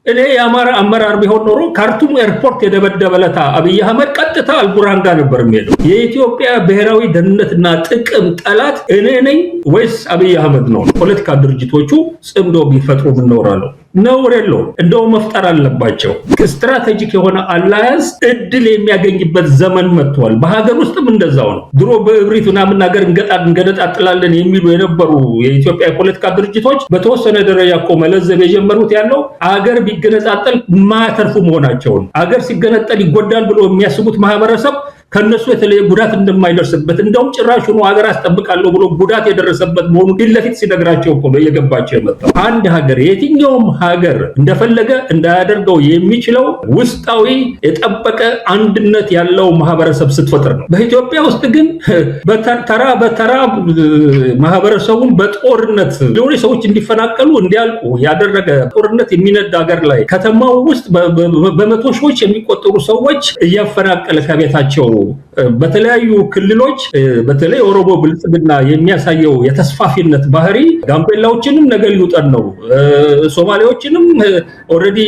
እኔ የአማራ አመራር ቢሆን ኖሮ ካርቱም ኤርፖርት የደበደበለታ አብይ አህመድ ቀጥታ አልቡርሃን ጋር ነበር የሚሄደው። የኢትዮጵያ ብሔራዊ ደህንነትና ጥቅም ጠላት እኔ ነኝ ወይስ አብይ አህመድ ነው? ፖለቲካ ድርጅቶቹ ጽምዶ ቢፈጥሩ ምንኖራለው ነውር የለውም። እንደው መፍጠር አለባቸው። ስትራቴጂክ የሆነ አላያንስ እድል የሚያገኝበት ዘመን መጥቷል። በሀገር ውስጥም እንደዛው ነው። ድሮ በእብሪት ምናምን ነገር እንገነጣጥላለን የሚሉ የነበሩ የኢትዮጵያ የፖለቲካ ድርጅቶች በተወሰነ ደረጃ እኮ መለዘብ የጀመሩት ያለው አገር ቢገነጣጠል ማያተርፉ መሆናቸውን፣ አገር ሲገነጠል ይጎዳል ብሎ የሚያስቡት ማህበረሰብ ከነሱ የተለየ ጉዳት እንደማይደርስበት እንደውም ጭራሽ ሆኖ ሀገር አስጠብቃለሁ ብሎ ጉዳት የደረሰበት መሆኑ ፊት ሲነግራቸው እኮ በየገባቸው የመጣው። አንድ ሀገር የትኛውም ሀገር እንደፈለገ እንዳያደርገው የሚችለው ውስጣዊ የጠበቀ አንድነት ያለው ማህበረሰብ ስትፈጥር ነው። በኢትዮጵያ ውስጥ ግን በተራ ማህበረሰቡን በጦርነት ለሆነ ሰዎች እንዲፈናቀሉ እንዲያልቁ ያደረገ ጦርነት የሚነዳ ሀገር ላይ ከተማው ውስጥ በመቶ ሺዎች የሚቆጠሩ ሰዎች እያፈናቀለ ከቤታቸው በተለያዩ ክልሎች በተለይ ኦሮሞ ብልጽግና የሚያሳየው የተስፋፊነት ባህሪ ጋምቤላዎችንም ነገር ሊውጠን ነው፣ ሶማሌዎችንም ኦሬዲ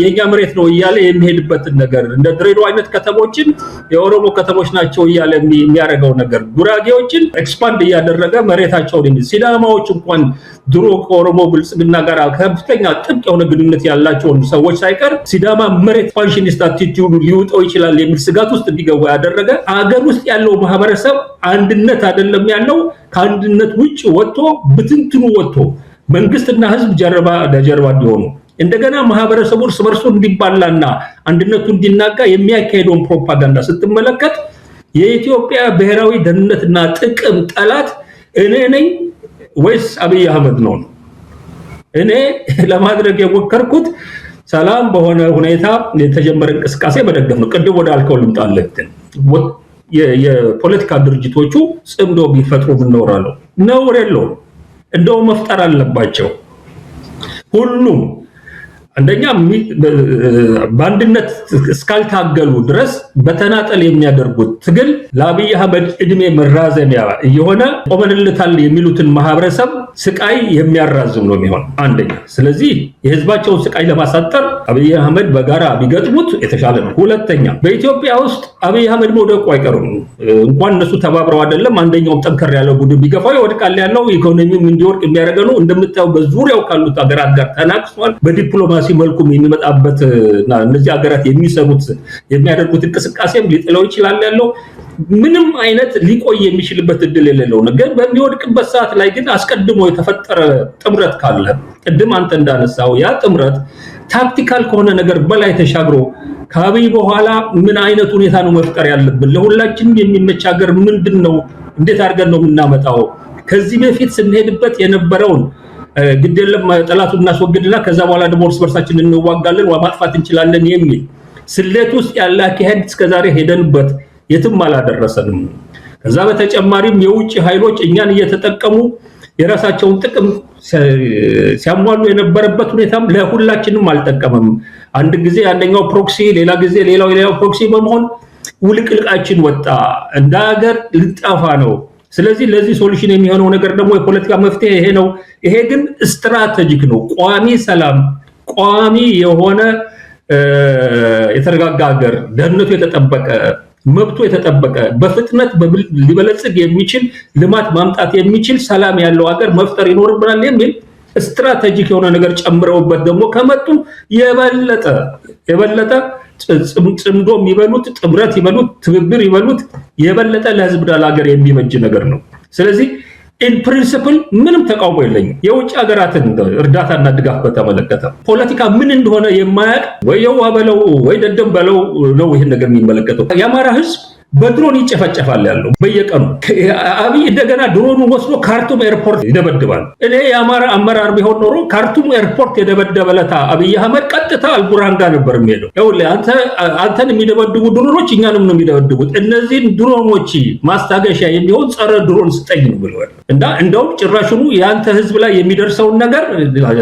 የኛ መሬት ነው እያለ የሚሄድበትን ነገር እንደ ድሬዳዋ አይነት ከተሞችን የኦሮሞ ከተሞች ናቸው እያለ የሚያደርገው ነገር ጉራጌዎችን ኤክስፓንድ እያደረገ መሬታቸውን ሲዳማዎች እንኳን ድሮ ከኦሮሞ ብልጽግና ጋር ከፍተኛ ጥብቅ የሆነ ግንኙነት ያላቸውን ሰዎች ሳይቀር ሲዳማ መሬት ፋንክሽኒስት አቲቲዩድ ሊውጠው ይችላል የሚል ስጋት ውስጥ እንዲገባ ያደረገ አገር ውስጥ ያለው ማህበረሰብ አንድነት አይደለም ያለው፣ ከአንድነት ውጭ ወጥቶ ብትንትኑ ወጥቶ መንግስትና ህዝብ ጀርባ ለጀርባ እንዲሆኑ እንደገና ማህበረሰቡ እርስ በርሱ እንዲባላና አንድነቱ እንዲናጋ የሚያካሄደውን ፕሮፓጋንዳ ስትመለከት የኢትዮጵያ ብሔራዊ ደህንነትና ጥቅም ጠላት እኔ ነኝ ወይስ አብይ አህመድ ነው? እኔ ለማድረግ የሞከርኩት ሰላም በሆነ ሁኔታ የተጀመረ እንቅስቃሴ መደገፍ ነው። ቅድም ወደ አልከው ልምጣለህ። የፖለቲካ ድርጅቶቹ ጽምዶ ቢፈጥሩ ምንኖራለው ነውር የለውም። እንደው መፍጠር አለባቸው። ሁሉም አንደኛ በአንድነት እስካልታገሉ ድረስ በተናጠል የሚያደርጉት ትግል ለአብይ አህመድ እድሜ መራዘሚያ እየሆነ ቆመንልታል የሚሉትን ማህበረሰብ ስቃይ የሚያራዝም ነው የሚሆን አንደኛ። ስለዚህ የህዝባቸውን ስቃይ ለማሳጠር አብይ አህመድ በጋራ ቢገጥሙት የተሻለ ነው። ሁለተኛ በኢትዮጵያ ውስጥ አብይ አህመድ መውደቁ አይቀርም። እንኳን እነሱ ተባብረው አይደለም አንደኛውም ጠንከር ያለው ቡድን ቢገፋው ይወድቃል ያለው ኢኮኖሚም እንዲወርቅ የሚያደርገው ነው። እንደምታየው በዙሪያው ካሉት ሀገራት ጋር ተናቅሷል። በዲፕሎማሲ መልኩም የሚመጣበት እና እነዚህ ሀገራት የሚያደርጉት እንቅስቃሴም ሊጥለው ይችላል ያለው ምንም አይነት ሊቆይ የሚችልበት እድል የሌለው ነገር በሚወድቅበት ሰዓት ላይ ግን አስቀድሞ የተፈጠረ ጥምረት ካለ ቅድም አንተ እንዳነሳው ያ ጥምረት ታክቲካል ከሆነ ነገር በላይ ተሻግሮ ከአብይ በኋላ ምን አይነት ሁኔታ ነው መፍጠር ያለብን? ለሁላችንም የሚመች ሀገር ምንድነው? እንዴት አድርገን ነው የምናመጣው? ከዚህ በፊት ስንሄድበት የነበረውን ግዴለም ጠላቱን እናስወግድና ከዛ በኋላ ደግሞ እርስ በርሳችን እንዋጋለን ማጥፋት እንችላለን የሚል ስሌት ውስጥ ያለ አካሄድ እስከዛሬ ሄደንበት የትም አላደረሰንም። ከዛ በተጨማሪም የውጭ ኃይሎች እኛን እየተጠቀሙ የራሳቸውን ጥቅም ሲያሟሉ የነበረበት ሁኔታም ለሁላችንም አልጠቀመም። አንድ ጊዜ አንደኛው ፕሮክሲ፣ ሌላ ጊዜ ሌላው ፕሮክሲ በመሆን ውልቅልቃችን ወጣ። እንደ ሀገር ልጠፋ ነው። ስለዚህ ለዚህ ሶሉሽን የሚሆነው ነገር ደግሞ የፖለቲካ መፍትሄ ይሄ ነው። ይሄ ግን ስትራቴጂክ ነው። ቋሚ ሰላም፣ ቋሚ የሆነ የተረጋጋ ሀገር፣ ደህንነቱ የተጠበቀ፣ መብቱ የተጠበቀ፣ በፍጥነት ሊበለጽግ የሚችል ልማት ማምጣት የሚችል ሰላም ያለው ሀገር መፍጠር ይኖርብናል የሚል ስትራቴጂክ የሆነ ነገር ጨምረውበት ደግሞ ከመጡ የበለጠ ጽምዶ የሚበሉት ጥምረት ይበሉት ትብብር ይበሉት የበለጠ ለህዝብ ዳላገር የሚመጅ ነገር ነው። ስለዚህ ኢን ፕሪንሲፕል ምንም ተቃውሞ የለኝም። የውጭ ሀገራትን እርዳታና ድጋፍ በተመለከተ ፖለቲካ ምን እንደሆነ የማያውቅ ወይ የዋ በለው ወይ ደደም በለው ነው ይሄን ነገር የሚመለከተው። የአማራ ህዝብ በድሮን ይጨፈጨፋል ያለው በየቀኑ አብይ እንደገና ድሮኑን ወስዶ ካርቱም ኤርፖርት ይደበድባል። እኔ የአማራ አመራር ቢሆን ኖሮ ካርቱም ኤርፖርት የደበደበለታ አብይ አህመድ ቀጥታ አልቡርሃን ጋር ነበር የሚሄደው። ይኸውልህ አንተን የሚደበድቡ ድሮኖች እኛንም ነው የሚደበድቡት። እነዚህን ድሮኖች ማስታገሻ የሚሆን ጸረ ድሮን ስጠኝ ነው ብለዋል። እንደውም ጭራሽኑ የአንተ ህዝብ ላይ የሚደርሰውን ነገር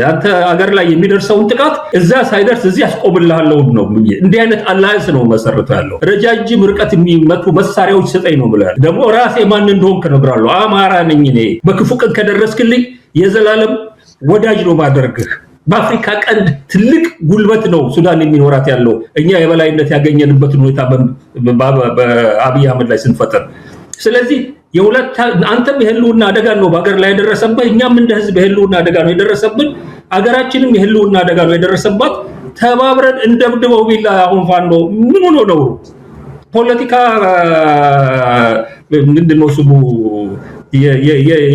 አንተ ሀገር ላይ የሚደርሰውን ጥቃት እዛ ሳይደርስ እዚህ ያስቆምልሃለሁ ነው። እንዲህ አይነት አላያንስ ነው መሰረተው ያለው። ረጃጅም ርቀት የሚመቱ መሳሪያዎች ስጠኝ ነው ብለዋል። ደግሞ ራሴ ማን እንደሆንክ እነግርሃለሁ። አማራ ነኝ እኔ። በክፉ ቀን ከደረስክልኝ የዘላለም ወዳጅ ነው ማደርግህ። በአፍሪካ ቀንድ ትልቅ ጉልበት ነው ሱዳን የሚኖራት ያለው እኛ የበላይነት ያገኘንበትን ሁኔታ በአብይ አህመድ ላይ ስንፈጠር። ስለዚህ አንተም የህልውና አደጋ ነው በአገር ላይ የደረሰበት፣ እኛም እንደ ህዝብ የህልውና አደጋ ነው የደረሰብን፣ አገራችንም የህልውና አደጋ ነው የደረሰባት። ተባብረን እንደብድበው ቢላ አሁን ፋኖ ምን ሆኖ ነው ፖለቲካ ምንድነው ስሙ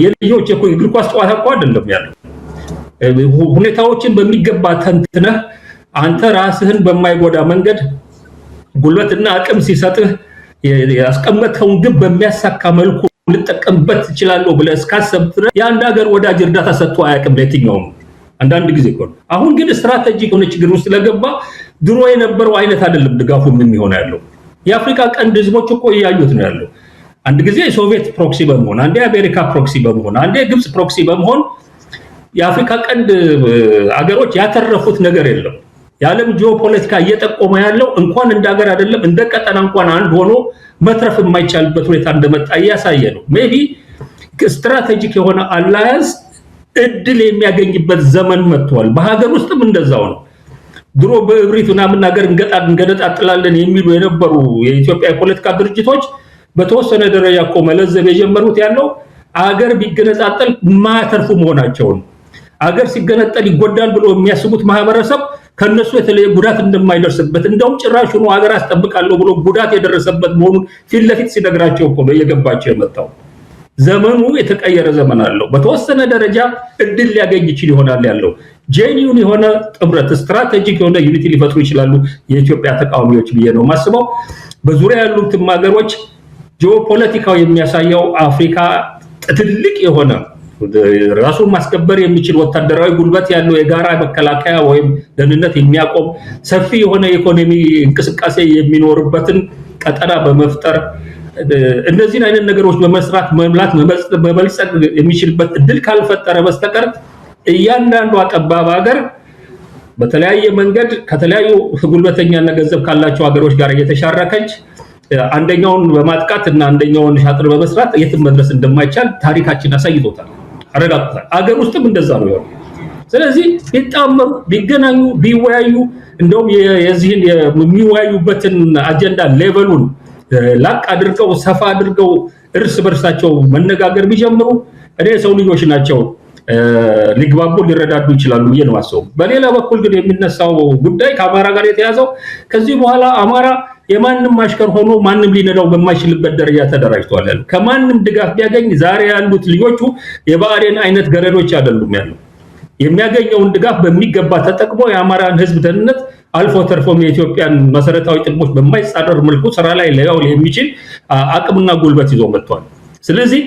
የልጆች እግር ኳስ ጨዋታ እኮ አይደለም ያለው። ሁኔታዎችን በሚገባ ተንትነህ አንተ ራስህን በማይጎዳ መንገድ ጉልበትና አቅም ሲሰጥህ ያስቀመጥከውን ግብ በሚያሳካ መልኩ ልጠቀምበት እችላለሁ ብለህ እስካሰብክ የአንድ ሀገር ወዳጅ እርዳታ ሰጥቶ አያውቅም ለየትኛውም። አንዳንድ ጊዜ እኮ አሁን ግን ስትራቴጂክ የሆነ ችግር ውስጥ ስለገባ ድሮ የነበረው አይነት አይደለም ድጋፉ የሚሆነው ያለው። የአፍሪካ ቀንድ ህዝቦች እኮ እያዩት ነው ያለው። አንድ ጊዜ የሶቪየት ፕሮክሲ በመሆን፣ አንዴ የአሜሪካ ፕሮክሲ በመሆን፣ አንዴ የግብጽ ፕሮክሲ በመሆን የአፍሪካ ቀንድ አገሮች ያተረፉት ነገር የለም። የዓለም ጂኦፖለቲካ እየጠቆመ ያለው እንኳን እንደ ሀገር አይደለም እንደ ቀጠና እንኳን አንድ ሆኖ መትረፍ የማይቻልበት ሁኔታ እንደመጣ እያሳየ ነው። ሜቢ ስትራቴጂክ የሆነ አላያንስ እድል የሚያገኝበት ዘመን መጥቷል። በሀገር ውስጥም እንደዛው ነው። ድሮ በእብሪት ምናምን ነገር እንገነጣጥላለን የሚሉ የነበሩ የኢትዮጵያ የፖለቲካ ድርጅቶች በተወሰነ ደረጃ እኮ መለዘብ የጀመሩት ያለው አገር ቢገነጣጠል ማያተርፉ መሆናቸውን፣ አገር ሲገነጠል ይጎዳል ብሎ የሚያስቡት ማህበረሰብ ከነሱ የተለየ ጉዳት እንደማይደርስበት እንደውም ጭራሽ ሆኖ ሀገር አስጠብቃለሁ ብሎ ጉዳት የደረሰበት መሆኑን ፊት ለፊት ሲነግራቸው እኮ ነው እየገባቸው የመጣው። ዘመኑ የተቀየረ ዘመን አለው። በተወሰነ ደረጃ እድል ሊያገኝ ይችል ይሆናል ያለው ጄኒውን የሆነ ጥምረት ስትራቴጂክ የሆነ ዩኒቲ ሊፈጥሩ ይችላሉ የኢትዮጵያ ተቃዋሚዎች ብዬ ነው ማስበው። በዙሪያ ያሉትም ሀገሮች ጂኦፖለቲካው የሚያሳየው አፍሪካ ትልቅ የሆነ ራሱን ማስከበር የሚችል ወታደራዊ ጉልበት ያለው የጋራ መከላከያ ወይም ደህንነት የሚያቆም ሰፊ የሆነ ኢኮኖሚ እንቅስቃሴ የሚኖርበትን ቀጠና በመፍጠር እነዚህን አይነት ነገሮች በመስራት መምላት መበልጸግ የሚችልበት እድል ካልፈጠረ በስተቀር እያንዳንዱ ጠባብ ሀገር በተለያየ መንገድ ከተለያዩ ጉልበተኛና ገንዘብ ካላቸው ሀገሮች ጋር እየተሻረከች አንደኛውን በማጥቃት እና አንደኛውን ሻጥር በመስራት የትም መድረስ እንደማይቻል ታሪካችን አሳይቶታል፣ አረጋግጧል። ሀገር ውስጥም እንደዛ ነው ያለው። ስለዚህ ቢጣመሩ፣ ቢገናኙ፣ ቢወያዩ እንደውም የዚህን የሚወያዩበትን አጀንዳ ሌቨሉን ላቅ አድርገው ሰፋ አድርገው እርስ በርሳቸው መነጋገር ቢጀምሩ እኔ ሰው ልጆች ናቸው ሊግባቡ ሊረዳዱ ይችላሉ ብዬ ነው ማሰው። በሌላ በኩል ግን የሚነሳው ጉዳይ ከአማራ ጋር የተያዘው ከዚህ በኋላ አማራ የማንም ማሽከር ሆኖ ማንም ሊነዳው በማይችልበት ደረጃ ተደራጅቷል። ከማንም ድጋፍ ቢያገኝ ዛሬ ያሉት ልጆቹ የባዕዴን አይነት ገረዶች አይደሉም ያለው። የሚያገኘውን ድጋፍ በሚገባ ተጠቅሞ የአማራን ህዝብ ደህንነት አልፎ ተርፎም የኢትዮጵያን መሰረታዊ ጥቅሞች በማይጻረር መልኩ ስራ ላይ ሊያውል የሚችል አቅምና ጉልበት ይዞ መጥቷል። ስለዚህ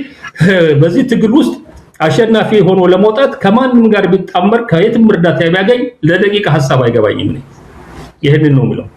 በዚህ ትግል ውስጥ አሸናፊ ሆኖ ለመውጣት ከማንም ጋር ቢጣመር ከየትም እርዳታ ቢያገኝ ለደቂቃ ሐሳብ አይገባኝም። ይሄንን ነው የምለው።